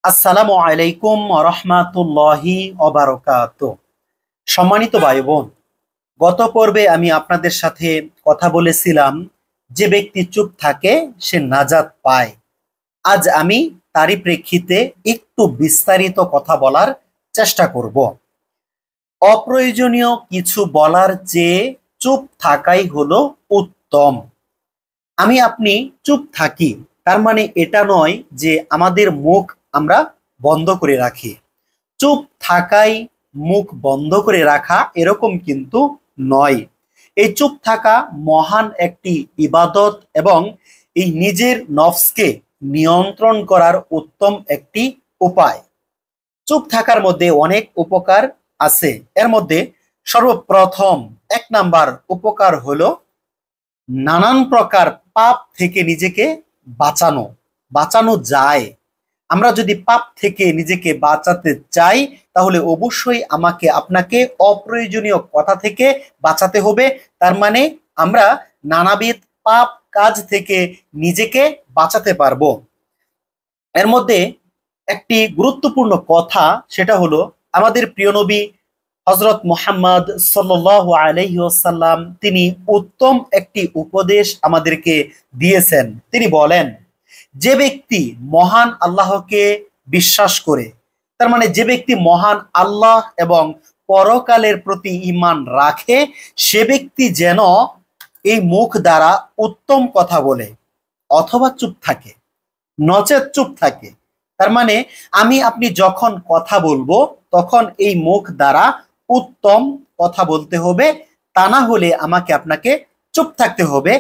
আসসালামু আলাইকুম রহমাতুল্লাহি অবারকাত। সম্মানিত ভাই বোন, গত পর্বে আমি আপনাদের সাথে কথা বলেছিলাম যে ব্যক্তি চুপ থাকে সে নাজাত পায়। আজ আমি তারই প্রেক্ষিতে একটু বিস্তারিত কথা বলার চেষ্টা করব। অপ্রয়োজনীয় কিছু বলার চেয়ে চুপ থাকাই হলো উত্তম। আমি আপনি চুপ থাকি তার মানে এটা নয় যে আমাদের মুখ আমরা বন্ধ করে রাখি। চুপ থাকাই মুখ বন্ধ করে রাখা এরকম কিন্তু নয়। এই চুপ থাকা মহান একটি ইবাদত এবং এই নিজের নফসকে নিয়ন্ত্রণ করার উত্তম একটি উপায়। চুপ থাকার মধ্যে অনেক উপকার আছে। এর মধ্যে সর্বপ্রথম 1 নাম্বার উপকার হলো নানান প্রকার পাপ থেকে নিজেকে বাঁচানো বাঁচানো যায়। আমরা যদি পাপ থেকে নিজেকে বাঁচাতে চাই তাহলে অবশ্যই আমাকে আপনাকে অপ্রয়োজনীয় কথা থেকে বাঁচাতে হবে। তার মানে আমরা নানাবিধ পাপ কাজ থেকে নিজেকে বাঁচাতে পারবো। এর মধ্যে একটি গুরুত্বপূর্ণ কথা, সেটা হলো আমাদের প্রিয় নবী হযরত মুহাম্মদ সাল্লাল্লাহু আলাইহি ওয়াসাল্লাম তিনি উত্তম একটি উপদেশ আমাদেরকে দিয়েছেন। তিনি বলেন, যে ব্যক্তি মহান আল্লাহকে বিশ্বাস করে, তার মানে যে ব্যক্তি মহান আল্লাহ এবং পরকালের প্রতি ঈমান রাখে, সে ব্যক্তি যেন এই মুখ দ্বারা উত্তম কথা বলে অথবা চুপ থাকে, নচেত চুপ থাকে। তার মানে আমি আপনি যখন কথা বলবো তখন এই মুখ দ্বারা উত্তম কথা বলতে হবে, তা না হলে আমাকে আপনাকে চুপ থাকতে হবে।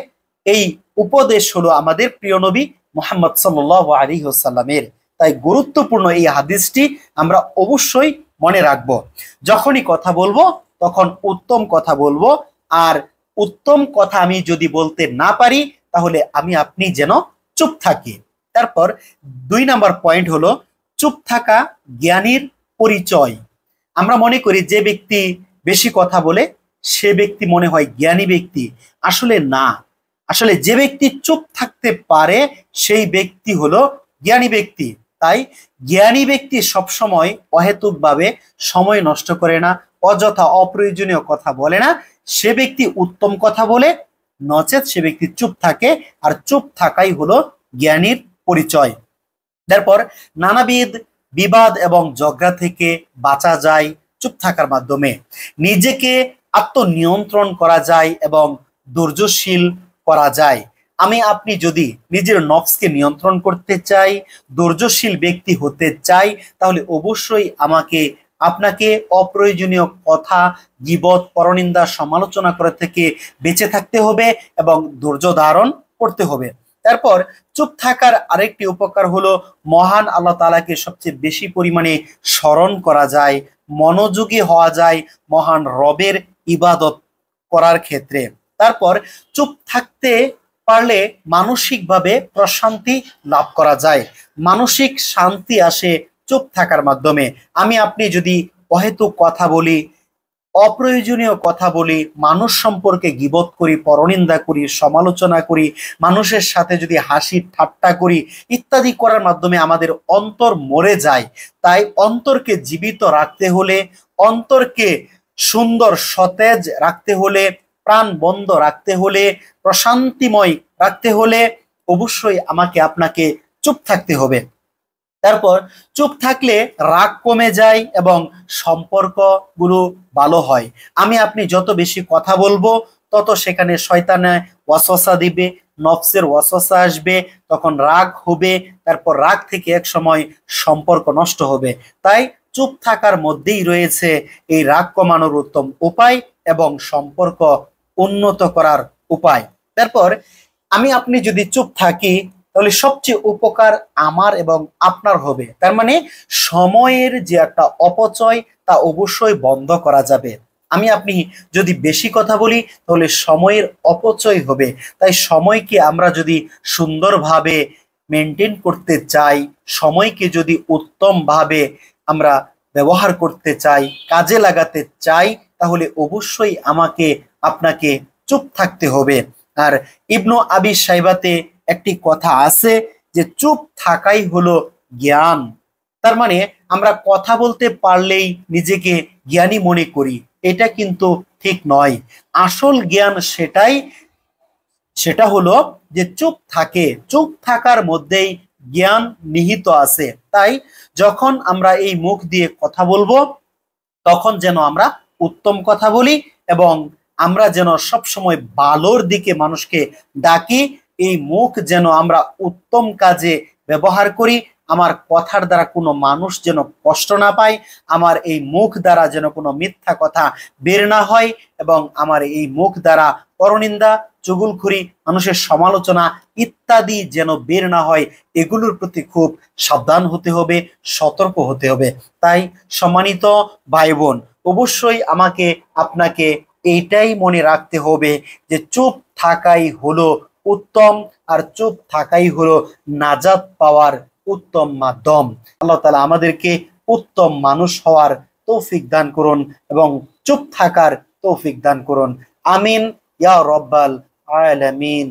এই উপদেশ হলো আমাদের প্রিয় নবী মুহাম্মদ সাল্লাল্লাহু আলাইহি ওয়াসাল্লামের। তাই গুরুত্বপূর্ণ এই হাদিসটি আমরা অবশ্যই মনে রাখব। যখনই কথা বলবো তখন উত্তম কথা বলবো, আর উত্তম কথা আমি যদি বলতে না পারি তাহলে আমি আপনি যেন চুপ থাকি। তারপর 2 নাম্বার পয়েন্ট হলো চুপ থাকা জ্ঞানীর পরিচয়। আমরা মনে করি যে ব্যক্তি বেশি কথা বলে সে ব্যক্তি মনে হয় জ্ঞানী ব্যক্তি। আসলে না, আসলে যে ব্যক্তি চুপ থাকতে পারে সেই ব্যক্তি হলো জ্ঞানী ব্যক্তি। তাই জ্ঞানী ব্যক্তি সবসময় অহেতুকভাবে সময় নষ্ট করে না, অযথা অপ্রয়োজনীয় কথা বলে না। সে ব্যক্তি উত্তম কথা বলে, নচেত সে ব্যক্তি চুপ থাকে। আর চুপ থাকাই হলো জ্ঞানীর পরিচয়। তারপর নানাবিধ বিবাদ এবং ঝগড়া থেকে বাঁচা যায় চুপ থাকার মাধ্যমে। নিজেকে আত্মনিয়ন্ত্রণ করা যায় এবং ধৈর্যশীল করা যায়। আমি আপনি যদি নিজের নফসকে নিয়ন্ত্রণ করতে চাই, ধৈর্যশীল ব্যক্তি হতে চাই, তাহলে অবশ্যই আমাকে আপনাকে অপ্রয়োজনীয় কথা, গীবত, পরনিন্দা, সমালোচনা করা থেকে বেঁচে থাকতে হবে এবং ধৈর্য ধারণ করতে হবে। তারপর চুপ থাকার আরেকটি উপকার হলো মহান আল্লাহ তাআলাকে সবচেয়ে বেশি পরিমাণে স্মরণ করা যায়, মনোযোগী হওয়া যায় মহান রবের ইবাদত করার ক্ষেত্রে। তারপর চুপ থাকতে পারলে মানসিকভাবে প্রশান্তি লাভ করা যায়, মানসিক শান্তি আসে চুপ থাকার মাধ্যমে। আমি আপনি যদি অহেতুক কথা বলি, অপ্রয়োজনীয় কথা বলি, মানুষ সম্পর্কে গীবত করি, পরনিন্দা করি, সমালোচনা করি, মানুষের সাথে যদি হাসি ঠাট্টা করি ইত্যাদি করার মাধ্যমে আমাদের অন্তর মরে যায়। তাই অন্তরকে জীবিত রাখতে হলে, অন্তরকে সুন্দর সতেজ রাখতে হলে, প্রাণ বন্ধ রাখতে হলে, প্রশান্তিময় রাখতে হলে অবশ্যই আমাকে আপনাকে চুপ থাকতে হবে। তারপর চুপ থাকলে রাগ কমে যায় এবং সম্পর্কগুলো ভালো হয়। আমি আপনি যত বেশি কথা বলবো তত সেখানে শয়তানে ওয়াসওয়াসা দিবে, নফসের ওয়াসওয়াসা আসবে, তখন রাগ হবে। তারপর রাগ থেকে এক সময় সম্পর্ক নষ্ট হবে। তাই চুপ থাকার মধ্যেই রয়েছে এই রাগ কমানোর উত্তম উপায় এবং সম্পর্ক উন্নত করার উপায়। তারপর আমি আপনি যদি চুপ থাকি তাহলে সবচেয়ে উপকার আমার এবং আপনার হবে। তার মানে সময়ের যে একটা অপচয় তা অবশ্যই বন্ধ করা যাবে। আমি আপনি যদি বেশি কথা বলি তাহলে সময়ের অপচয় হবে। তাই সময়কে আমরা যদি সুন্দরভাবে মেনটেন করতে চাই, সময়কে যদি উত্তমভাবে আমরা ব্যবহার করতে চাই, কাজে লাগাতে চাই, তাহলে অবশ্যই আমাকে আপনাকে চুপ থাকতে হবে। আর ইবনু আবি শাইবাতে একটি কথা আছে যে চুপ থাকাই হলো জ্ঞান। তার মানে আমরা কথা বলতে পারলেই নিজেকে জ্ঞানী মনে করি, এটা কিন্তু ঠিক নয়। আসল জ্ঞান সেটা হলো যে চুপ থাকার মধ্যেই জ্ঞান নিহিত আছে। তাই যখন আমরা এই মুখ দিয়ে কথা বলবো তখন যেন আমরা উত্তম কথা বলি, এবং আমরা যেন সবসময় ভালোর দিকে মানুষকে ডাকি। এই মুখ যেন আমরা উত্তম কাজে ব্যবহার করি। আমার কথার দ্বারা কোনো মানুষ যেন কষ্ট না পায়, আমার এই মুখ দ্বারা যেন কোনো মিথ্যা কথা বের না হয়, এবং আমার এই মুখ দ্বারা পরনিন্দা, চুগলখড়ি, মানুষের সমালোচনা ইত্যাদি যেন বের না হয়। এগুলোর প্রতি খুব সাবধান হতে হবে, সতর্ক হতে হবে। তাই সম্মানিত ভাই বোন, অবশ্যই আমাকে আপনাকে এইটাই মনে রাখতে হবে যে চুপ থাকাই হলো উত্তম, আর চুপ থাকাই হলো নাজাত পাওয়ার উত্তম মাধ্যম। আল্লাহ তাআলা আমাদেরকে উত্তম মানুষ হওয়ার তৌফিক দান করুন এবং চুপ থাকার তৌফিক দান করুন। আমিন ইয়া রব্বাল আলামিন।